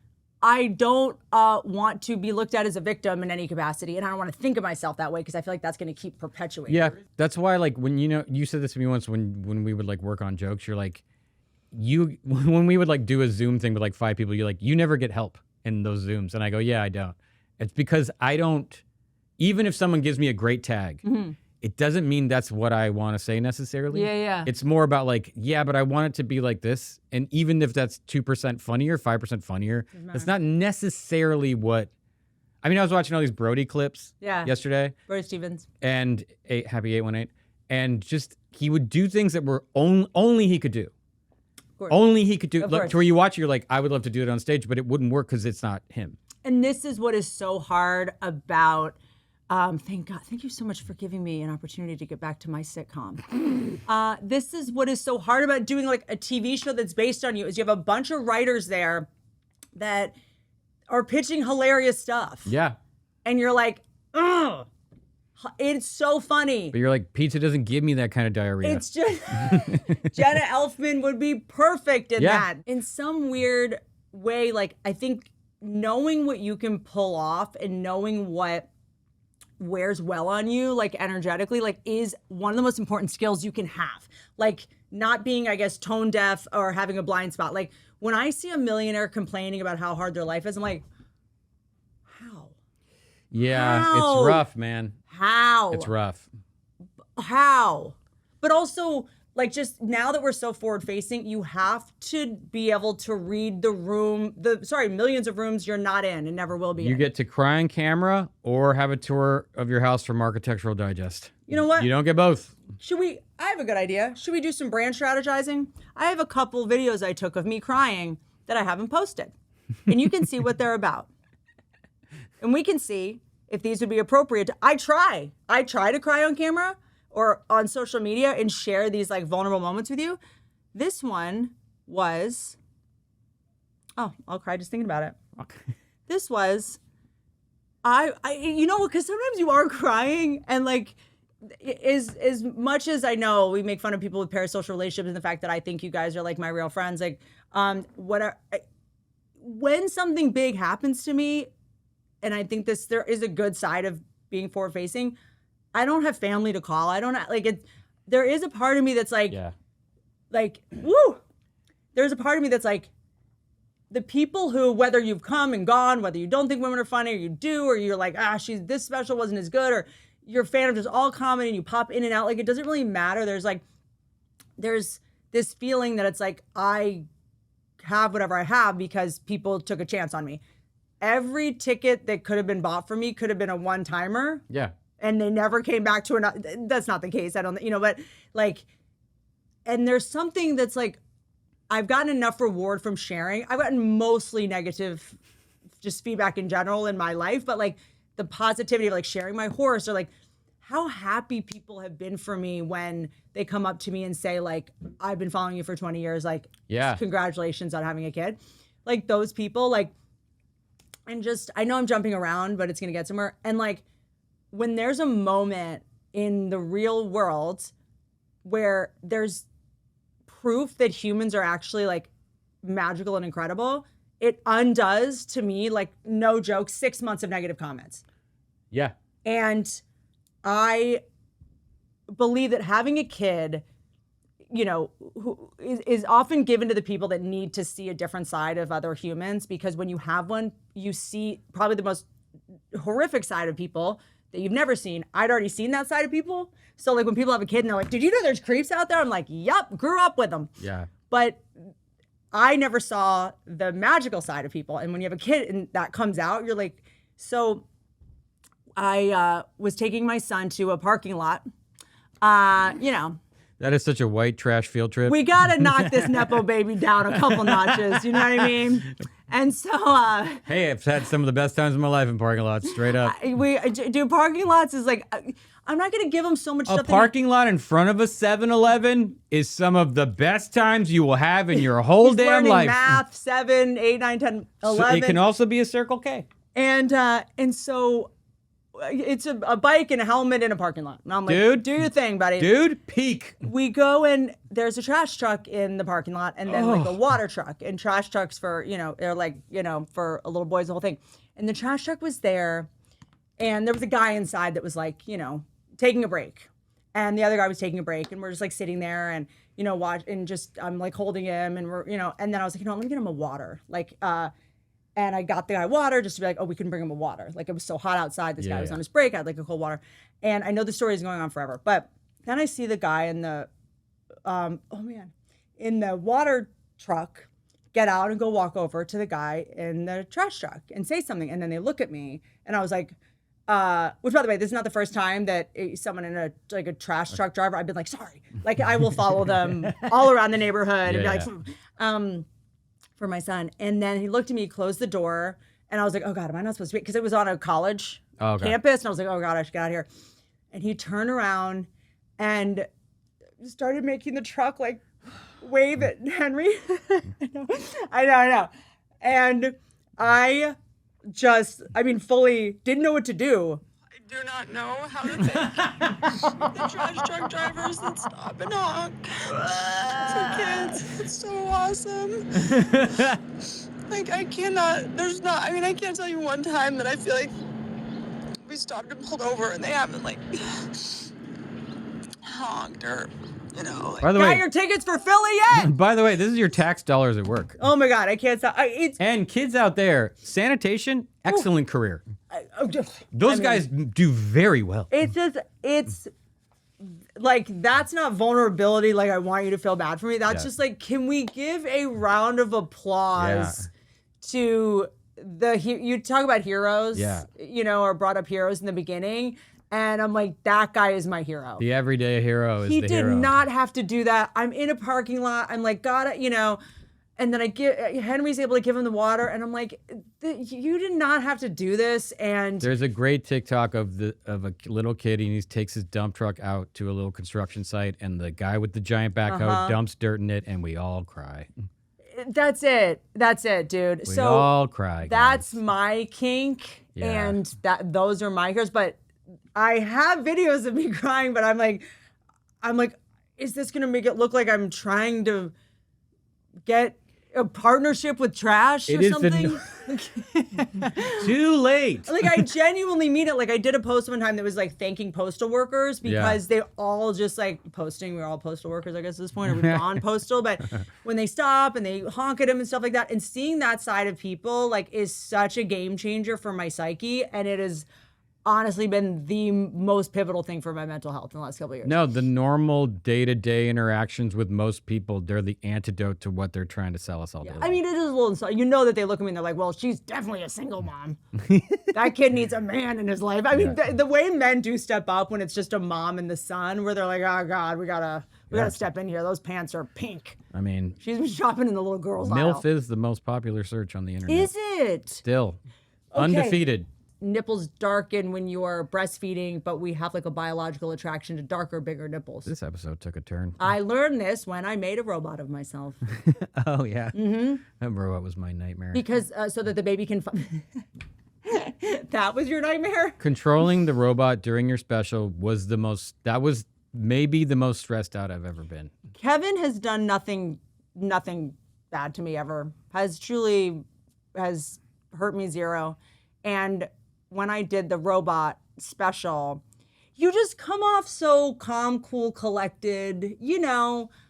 I don't want to be looked at as a victim in any capacity. And I don't want to think of myself that way, because I feel like that's going to keep perpetuating. Yeah. That's why, like, when, you said this to me once when we would like work on jokes, you're like, when we would like do a Zoom thing with like 5 people, you're like, you never get help in those Zooms. And I go, yeah, I don't. It's because I don't, even if someone gives me a great tag, it doesn't mean that's what I want to say necessarily. Yeah. It's more about like, yeah, but I want it to be like this. And even if that's 2% funnier, 5% funnier, that's not necessarily what, I mean, I was watching all these Brody clips yesterday. Brody Stevens. And Happy 818. And just, he would do things that were only he could do. Only he could do, like, to where you watch it, you're like, I would love to do it on stage, but it wouldn't work because it's not him. And this is what is so hard about, thank God, thank you so much for giving me an opportunity to get back to my sitcom. This is what is so hard about doing like a TV show that's based on you, is you have a bunch of writers there that are pitching hilarious stuff. Yeah. And you're like, ugh. It's so funny. But you're like, pizza doesn't give me that kind of diarrhea. It's just, Jenna Elfman would be perfect in that. In some weird way, like, I think knowing what you can pull off and knowing what wears well on you, like energetically, like, is one of the most important skills you can have. Like, not being, I guess, tone deaf or having a blind spot. Like, when I see a millionaire complaining about how hard their life is, I'm like, how? Yeah, it's rough, man. How? It's rough. How? But also, like, just now that we're so forward facing, you have to be able to read the room, millions of rooms you're not in and never will be in. You get to cry on camera or have a tour of your house from Architectural Digest. You know what? You don't get both. I have a good idea. Should we do some brand strategizing? I have a couple videos I took of me crying that I haven't posted. And you can see what they're about. And we can see if these would be appropriate. I try to cry on camera or on social media and share these like vulnerable moments with you. This one was, I'll cry just thinking about it. Okay. This was, you know, because sometimes you are crying, and like, as much as I know we make fun of people with parasocial relationships and the fact that I think you guys are like my real friends, like, when something big happens to me, and I think there is a good side of being forward facing, I don't have family to call. I don't like it. There is a part of me that's like, woo. There's a part of me that's like, the people who, whether you've come and gone, whether you don't think women are funny or you do, or you're like, this special wasn't as good, or you're a fan of just all comedy and you pop in and out, like, it doesn't really matter. There's this feeling that it's like, I have whatever I have because people took a chance on me. Every ticket that could have been bought for me could have been a one-timer. Yeah. And they never came back to another. That's not the case. I don't, but like, and there's something that's like, I've gotten enough reward from sharing. I've gotten mostly negative just feedback in general in my life, but like the positivity of like sharing my horse, or like how happy people have been for me when they come up to me and say like, I've been following you for 20 years. Like, congratulations on having a kid. Like those people, like, and just, I know I'm jumping around, but it's going to get somewhere. And like, when there's a moment in the real world where there's proof that humans are actually like magical and incredible, it undoes, to me, like, no joke, 6 months of negative comments. Yeah. And I believe that having a kid, you know, who is often given to the people that need to see a different side of other humans, because when you have one, you see probably the most horrific side of people that you've never seen. I'd already seen that side of people. So like when people have a kid and they're like, did you know there's creeps out there? I'm like, yup, grew up with them. Yeah. But I never saw the magical side of people. And when you have a kid and that comes out, you're like, so I was taking my son to a parking lot, you know. That is such a white trash field trip. We got to knock this Nepo baby down a couple notches. You know what I mean? And so, hey, I've had some of the best times of my life in parking lots, straight up. we do parking lots is like, I'm not going to give them so much A stuff. parking lot in front of a 7-Eleven is some of the best times you will have in your whole He's damn learning life. math, 7, 8, 9, 10, 11. So it can also be a Circle K. And so it's a bike and a helmet in a parking lot. And I'm like, Dude. do your thing, buddy. Dude, peak. We go and there's a trash truck in the parking lot and then like a water truck. And trash trucks for, they're like, for a little boys, the whole thing. And the trash truck was there and there was a guy inside that was like, taking a break. And the other guy was taking a break and we're just like sitting there and, watch and just, I'm like holding him and we're, and then I was like, let me get him a water. Like, and I got the guy water just to be like, oh, we can bring him a water. Like it was so hot outside. This guy was on his break. I had like a cold water. And I know the story is going on forever. But then I see the guy in the, in the water truck get out and go walk over to the guy in the trash truck and say something. And then they look at me and I was like, which by the way, this is not the first time that someone in a trash truck driver, I've been like, sorry. Like I will follow them all around the neighborhood and be like, for my son. And then he looked at me, closed the door, and I was like, oh God, am I not supposed to be? Because it was on a college campus. And I was like, oh God, I should get out of here. And he turned around and started making the truck like wave at Henry. I know. And I fully didn't know what to do. I do not know how to thank the trash truck drivers that stop and honk for kids. It's so awesome. Like, I can't tell you one time that I feel like we stopped and pulled over and they haven't, like, honked or, By the Got way, your tickets for Philly yet? by the way, this is your tax dollars at work. Oh my God, I can't stop. And kids out there, sanitation, excellent career. Those guys do very well. It's like, that's not vulnerability. Like, I want you to feel bad for me. That's just like, can we give a round of applause to you talk about heroes, or brought up heroes in the beginning. And I'm like, that guy is my hero. The everyday hero is the hero. He did not have to do that. I'm in a parking lot. I'm like, and then Henry's able to give him the water, and I'm like, you did not have to do this. And there's a great TikTok of a little kid, and he takes his dump truck out to a little construction site, and the guy with the giant backhoe dumps dirt in it, and we all cry. That's it, dude. We all cry. That's my kink, and those are my heroes. But I have videos of me crying, but I'm like, is this gonna make it look like I'm trying to get a partnership with trash or something? Too late. Like, I genuinely mean it. Like, I did a post one time that was like thanking postal workers because they all just like posting. We're all postal workers, I guess, at this point, or we've gone postal. But when they stop and they honk at him and stuff like that, and seeing that side of people like is such a game changer for my psyche, and it has honestly been the most pivotal thing for my mental health in the last couple of years. No, the normal day-to-day interactions with most people, they're the antidote to what they're trying to sell us all day long. I mean, it is a little insulting. You know that they look at me and they're like, well, she's definitely a single mom. That kid needs a man in his life. I mean, the way men do step up when it's just a mom and the son, where they're like, oh God, we gotta step in here. Those pants are pink. I mean, she's been shopping in the little girls MILF aisle. is the most popular search on the internet. Is it? Still. Undefeated. Nipples darken when you are breastfeeding, but we have like a biological attraction to darker, bigger nipples. This episode took a turn. I learned this when I made a robot of myself. Oh, yeah. Mm-hmm. That robot was my nightmare. Because so that the baby can... That was your nightmare? Controlling the robot during your special was that was maybe the most stressed out I've ever been. Kevin has done nothing bad to me ever. Has hurt me zero. And when I did the robot special, you just come off so calm, cool, collected,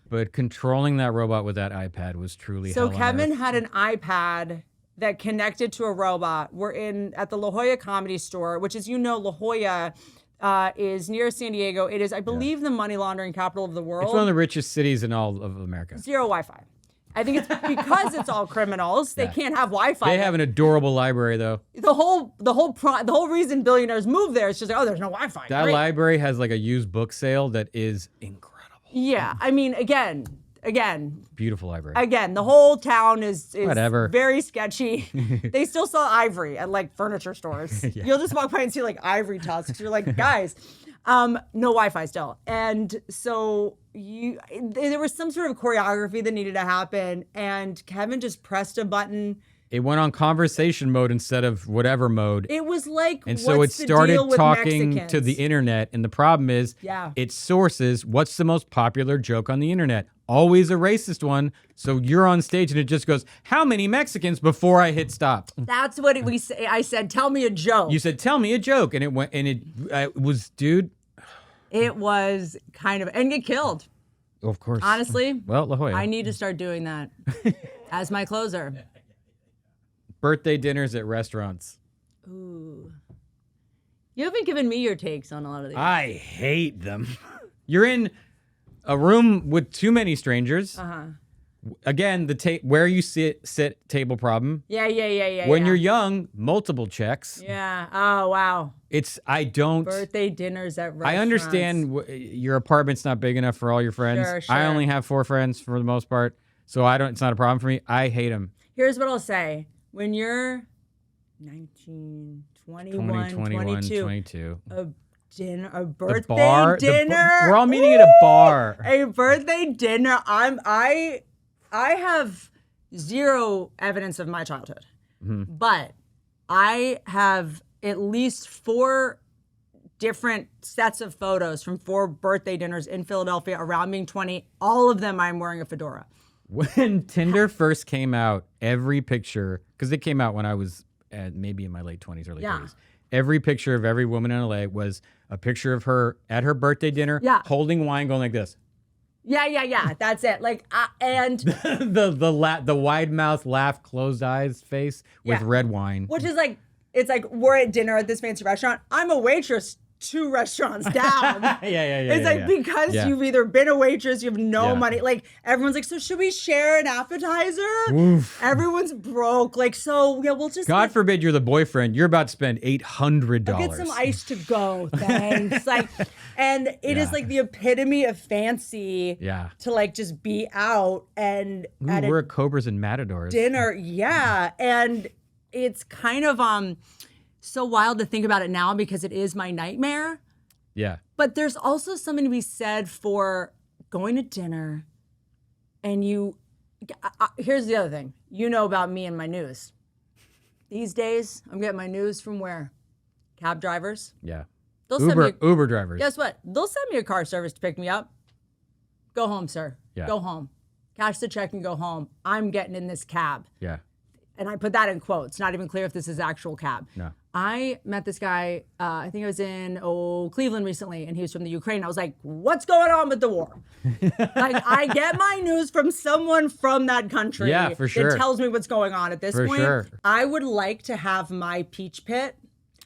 But controlling that robot with that iPad was truly So hell on Kevin earth. had an iPad that connected to a robot. We're at the La Jolla Comedy Store, which is, La Jolla is near San Diego. It is, I believe, the money laundering capital of the world. It's one of the richest cities in all of America. Zero Wi-Fi. I think it's because it's all criminals. They can't have Wi-Fi. They have an adorable library, though. The whole reason billionaires move there is just like, oh, there's no Wi-Fi. That library has like a used book sale that is incredible. Yeah, I mean, again, Beautiful library. the whole town is Whatever. very sketchy. They still sell ivory at like furniture stores. Yeah. You'll just walk by and see like ivory tusks. You're like, guys, no Wi-Fi still. And so there was some sort of choreography that needed to happen, and Kevin just pressed a button. It went on conversation mode instead of whatever mode. It was like, And so it what's the started deal with talking Mexicans? to the internet. And the problem is, Yeah. it sources what's the most popular joke on the internet. Always a racist one. So you're on stage and it just goes, how many Mexicans before I hit stop? That's what we say. I said, tell me a joke. You said, tell me a joke. And it went, and it was, dude. It was kind of, and get killed. Of course. Honestly, Well, La Jolla. I need to start doing that as my closer. Birthday dinners at restaurants. Ooh. You haven't given me your takes on a lot of these. I hate them. You're in a room with too many strangers. Uh-huh. Again, where you sit table problem. Yeah. When you're young, multiple checks. Yeah. Oh, wow. I don't. Birthday dinners at restaurants. I understand your apartment's not big enough for all your friends. Sure. I only have 4 friends for the most part, so it's not a problem for me. I hate them. Here's what I'll say. When you're 19, 21, 22, a birthday dinner. We're all meeting at a bar. A birthday dinner. I have zero evidence of my childhood, but I have at least 4 different sets of photos from 4 birthday dinners in Philadelphia around being 20. All of them I'm wearing a fedora. When Tinder first came out, every picture, because it came out when I was maybe in my late 20s, early 30s, every picture of every woman in LA was a picture of her at her birthday dinner, holding wine, going like this. Yeah. That's it. Like, and the wide mouth laugh, closed eyes face with red wine. Which is like, it's like we're at dinner at this fancy restaurant. I'm a waitress 2 restaurants down. It's like because you've either been a waitress, you have no money. Like everyone's like, so should we share an appetizer? Oof. Everyone's broke. Like, so we'll just God forbid you're the boyfriend. You're about to spend $800. I'll get some ice to go. Thanks. Like, and it is like the epitome of fancy. Yeah. To like just be out and we're at Cobras and Matadors. Dinner. Yeah. And it's kind of so wild to think about it now because it is my nightmare. Yeah. But there's also something to be said for going to dinner and here's the other thing. You know about me and my news. These days, I'm getting my news from where? Cab drivers. Yeah. They'll send me Uber drivers. Guess what? They'll send me a car service to pick me up. Go home, sir. Yeah. Go home. Cash the check and go home. I'm getting in this cab. Yeah. And I put that in quotes. Not even clear if this is actual cab. No. I met this guy, I think I was in Cleveland recently, and he was from the Ukraine. I was like, what's going on with the war? Like, I get my news from someone from that country. Yeah, for sure. That tells me what's going on at this For point. sure. I would like to have my peach pit.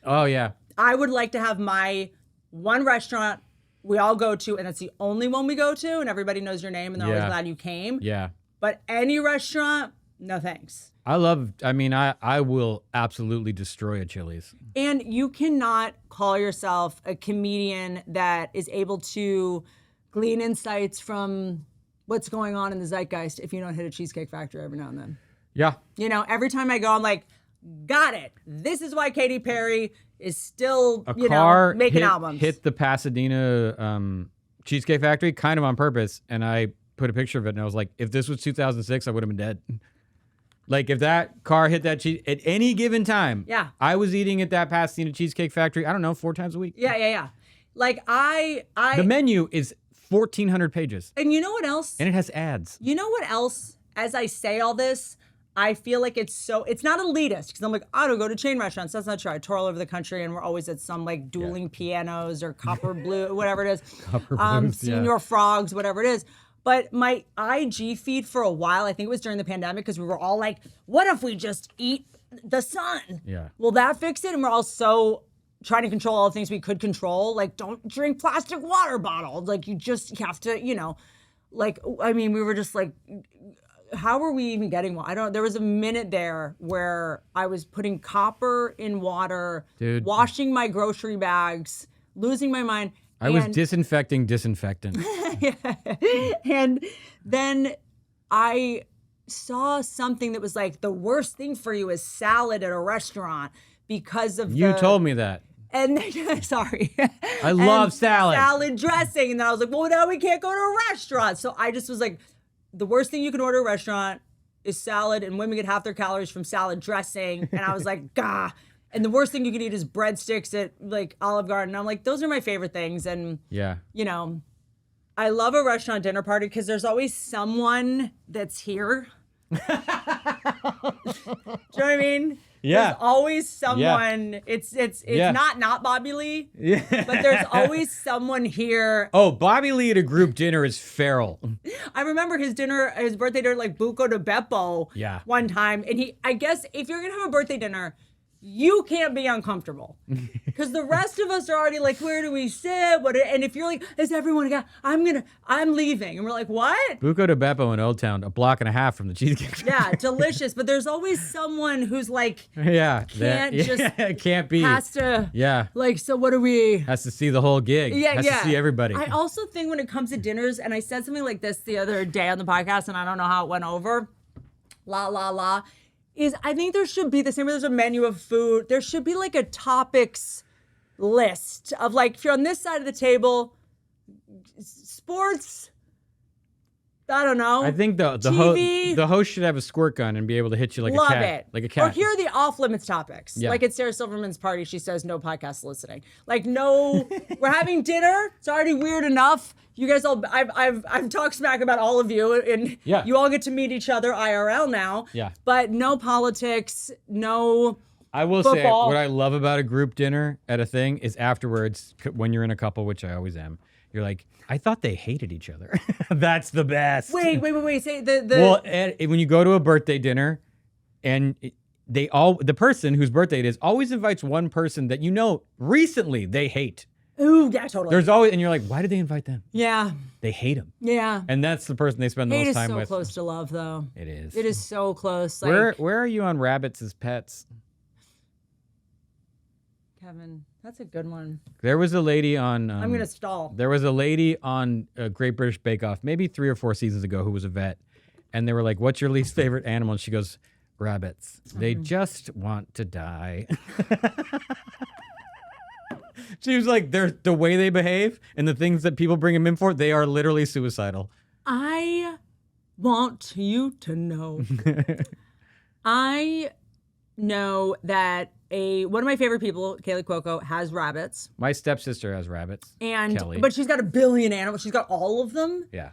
Oh, yeah. I would like to have my one restaurant we all go to, and it's the only one we go to, and everybody knows your name, and they're always glad you came. Yeah. But any restaurant, no thanks. I will absolutely destroy a Chili's. And you cannot call yourself a comedian that is able to glean insights from what's going on in the zeitgeist if you don't hit a Cheesecake Factory every now and then. Yeah. You know, every time I go, I'm like, got it. This is why Katy Perry is still, making albums. Hit the Pasadena Cheesecake Factory kind of on purpose, and I put a picture of it, and I was like, if this was 2006, I would have been dead. Like, if that car hit that cheese at any given time, I was eating at that Pasadena Cheesecake Factory, I don't know, 4 times a week. Yeah. Like, the menu is 1,400 pages. And you know what else? And it has ads. You know what else? As I say all this, I feel like it's not elitist, because I'm like, I don't go to chain restaurants. That's not true. I tour all over the country, and we're always at some like dueling pianos or Copper Blue, whatever it is. Copper Blues, Senior Frogs, whatever it is. But my IG feed for a while, I think it was during the pandemic, because we were all like, what if we just eat the sun? Yeah. Will that fix it? And we're all so trying to control all the things we could control. Like, don't drink plastic water bottles. Like, you have to, we were just like, how are we even getting one? There was a minute there where I was putting copper in water, washing my grocery bags, losing my mind. I was disinfecting disinfectant. And then I saw something that was like the worst thing for you is salad at a restaurant because of You told me that. And sorry. I love salad. Salad dressing. And then I was like, well, now we can't go to a restaurant. So I just was like, the worst thing you can order at a restaurant is salad, and women get half their calories from salad dressing. And I was like, gah. And the worst thing you can eat is breadsticks at like Olive Garden. I'm like, those are my favorite things. And Yeah. you know, I love a restaurant dinner party because there's always someone that's here. Do you know what I mean? Yeah. There's always someone. It's not Bobby Lee. Yeah. But there's always someone here. Oh, Bobby Lee at a group dinner is feral. I remember his birthday dinner, like Buco de Beppo. Yeah. One time, and I guess if you're gonna have a birthday dinner, you can't be uncomfortable because the rest of us are already like, where do we sit? And if you're like, is everyone got? I'm leaving, and we're like, what? Buco de Beppo in Old Town, a block and a half from the Cheesecake Factory. Yeah, delicious. But there's always someone who's like, can't be. Has to. Yeah. Like, so what are we? Has to see the whole gig. Has to see everybody. I also think when it comes to dinners, and I said something like this the other day on the podcast, and I don't know how it went over. Is I think there should be the same way there's a menu of food. There should be like a topics list of like, if you're on this side of the table, sports, I don't know. I think the host should have a squirt gun and be able to hit you like Love a cat. it. Like a cat. Or here are the off limits topics. Yeah. Like at Sarah Silverman's party, she says no podcast listening. Like no, we're having dinner. It's already weird enough. You guys all, I've talked smack about all of you, and you all get to meet each other IRL now. Yeah. But no politics, no. I will football. say what I love about a group dinner at a thing is afterwards, when you're in a couple, which I always am, you're like, I thought they hated each other. That's the best. Wait. Say the. Well, when you go to a birthday dinner, and the person whose birthday it is always invites one person that you know recently they hate. Ooh, yeah, totally. There's always, and you're like, why did they invite them? Yeah. They hate him. Yeah. And that's the person they spend the most time with. Hate is so with. close to love, though. It is. It is so close. Like, Where are you on rabbits as pets? Kevin, that's a good one. There was a lady on. I'm gonna stall. There was a lady on Great British Bake Off maybe 3 or 4 seasons ago who was a vet, and they were like, "What's your least favorite animal?" And she goes, "Rabbits. They just want to die." She was like, "They're the way they behave and the things that people bring them in for. They are literally suicidal." I want you to know. I know that one of my favorite people, Kaylee Cuoco, has rabbits. My stepsister has rabbits. Kelly. But she's got a billion animals. She's got all of them. Yeah.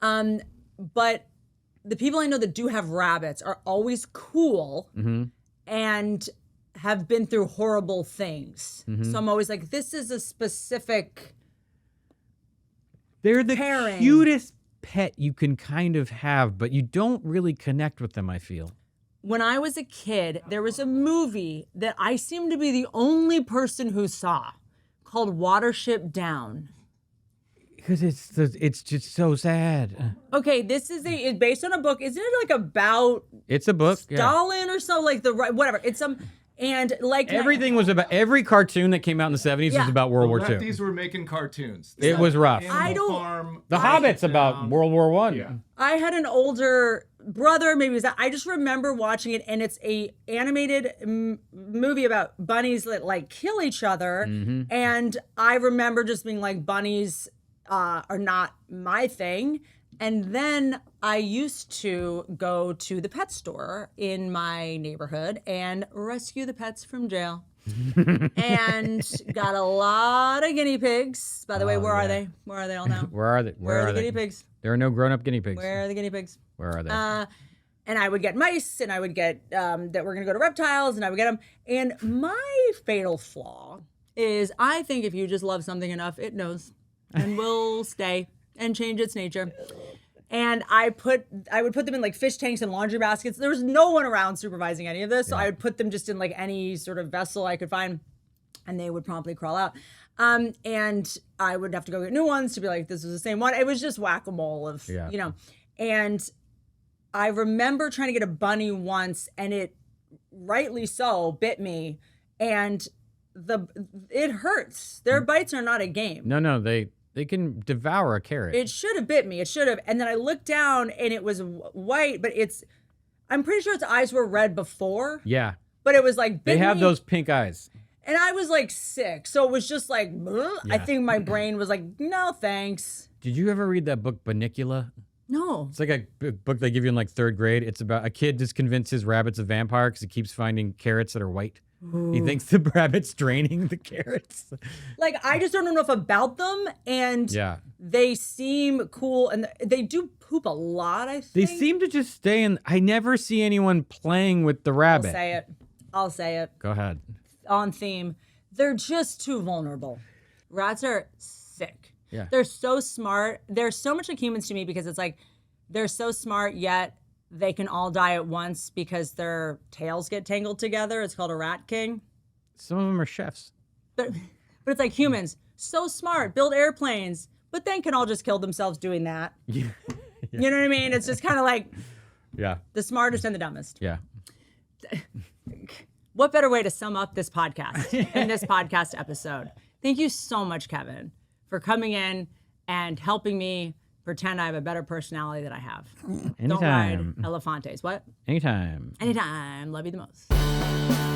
But the people I know that do have rabbits are always cool and have been through horrible things. So I'm always like, this is a specific. They're the pairing. cutest pet you can kind of have, but you don't really connect with them, I feel. When I was a kid, there was a movie that I seem to be the only person who saw called Watership Down. Because it's just so sad. Okay, this is it's based on a book. Isn't it like about It's a book. Stalin or so? Like whatever. It's some and like everything was about every cartoon that came out in the 70s was about World War II. Lefties were making cartoons. It was rough. The Hobbit's about World War I. Yeah. I had an older brother, maybe it was that. I just remember watching it, and it's a animated movie about bunnies that like kill each other, and I remember just being like, bunnies are not my thing. And then I used to go to the pet store in my neighborhood and rescue the pets from jail. And got a lot of guinea pigs. By the way, where are they? Where are they all now? Where are they? Where are the guinea pigs? There are no grown-up guinea pigs. Where are the guinea pigs? Where are they? And I would get mice, and I would get that we're gonna go to reptiles, and I would get them. And my fatal flaw is I think if you just love something enough, it knows and will stay and change its nature. And I would put them in like fish tanks and laundry baskets. There was no one around supervising any of this, so I would put them just in like any sort of vessel I could find, and they would promptly crawl out. And I would have to go get new ones to be like, this is the same one. It was just whack-a-mole of, you know. And I remember trying to get a bunny once, and it, rightly so, bit me. And it hurts. Their bites are not a game. No, they can devour a carrot. It should have bit me. It should have. And then I looked down and it was white, but I'm pretty sure its eyes were red before. Yeah. But it was like They have those pink eyes. And I was like sick. So it was just like, yeah. I think my brain was like, no, thanks. Did you ever read that book, Bunnicula? No. It's like a book they give you in like 3rd grade. It's about a kid just convinced his rabbit's a vampire because he keeps finding carrots that are white. Ooh. He thinks the rabbit's draining the carrots. Like, I just don't know enough about them. And they seem cool. And they do poop a lot, I think. They seem to just stay in. I never see anyone playing with the rabbit. I'll say it. Go ahead. On theme. They're just too vulnerable. Rats are sick. Yeah. They're so smart. They're so much like humans to me because it's like they're so smart, yet they can all die at once because their tails get tangled together. It's called a rat king. Some of them are chefs. But it's like humans, so smart, build airplanes, but then can all just kill themselves doing that. Yeah. You know what I mean? It's just kind of like the smartest and the dumbest. Yeah. What better way to sum up this podcast in this podcast episode? Thank you so much, Kevin, for coming in and helping me pretend I have a better personality than I have. Anytime. Don't ride elefantes. What? Anytime. Anytime. Love you the most.